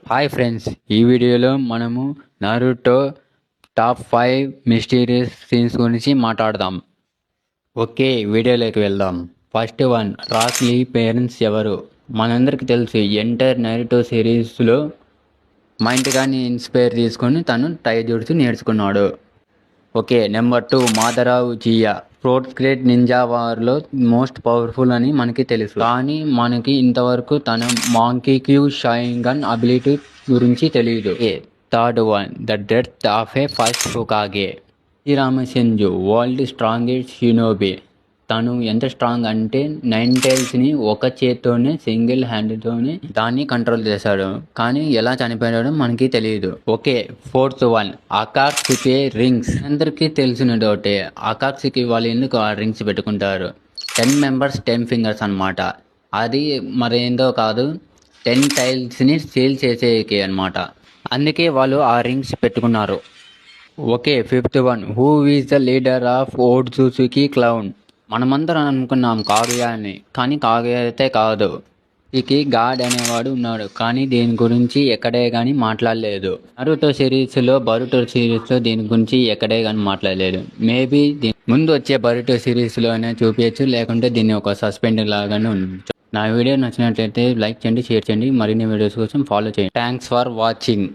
Hi friends, ఈ వీడియోలో మనము నరుటో టాప్ 5 మిస్టీరియస్ సీన్స్ గురించి మాట్లాడదాం. ఓకే, వీడియోలోకి వెళ్దాం. First one, Rock Lee parents ఎవరు? మనందరికీ తెలుసు, ఎంటైర్ నరుటో సిరీస్లో మైండ్ గాని ఇన్స్పైర్ తీసుకొని తను టైజుట్సు నేర్చుకున్నాడు. Okay, number 2, Madara Uchiha. Fourth great ninja వార్లో మోస్ట్ పవర్ఫుల్ అని మనకి తెలుసు, కానీ మనకి ఇంతవరకు తన మాంకీ క్యూ షారింగన్ అబిలిటీ గురించి తెలియదు. Third one, the death of a first Hokage. Hashirama Senju, world strongest shinobi. తను ఎంత స్ట్రాంగ్ అంటే 9 టైల్స్ని ఒక చేత్తోనే సింగిల్ హ్యాండ్తోనే దాన్ని కంట్రోల్ చేశాడు, కానీ ఎలా చనిపోయాడో మనకి తెలియదు. Okay, fourth one, Akatsuki rings. అందరికీ తెలిసిన డౌటే, అకాట్సుకి వాళ్ళు ఎందుకు ఆ రింగ్స్ పెట్టుకుంటారు? 10 మెంబర్స్ 10 ఫింగర్స్ అనమాట. అది మరేందో కాదు, 10 టైల్స్ని సీల్ చేసేకి అనమాట. అందుకే వాళ్ళు ఆ రింగ్స్ పెట్టుకున్నారు. Okay, fifth one, who is the leader of Otsuki clan? మనమందరం అనుకున్నాం కాగుయా అని, కానీ కాగుయా అయితే కాదు. వీకి గాడ్ అనేవాడు ఉన్నాడు, కానీ దీని గురించి ఎక్కడే కానీ మాట్లాడలేదు. నరుటో సిరీస్లో, బరుటో సిరీస్లో దీని గురించి ఎక్కడే కానీ మాట్లాడలేదు. మేబీ ముందు వచ్చే బరుటో సిరీస్లోనే చూపించచ్చు, లేకుంటే దీన్ని ఒక సస్పెండ్ లాగానే ఉండొచ్చు. నా వీడియో నచ్చినట్లయితే లైక్ చేయండి, షేర్ చేయండి, మరిన్ని వీడియోస్ కోసం ఫాలో చేయండి. Thanks for watching.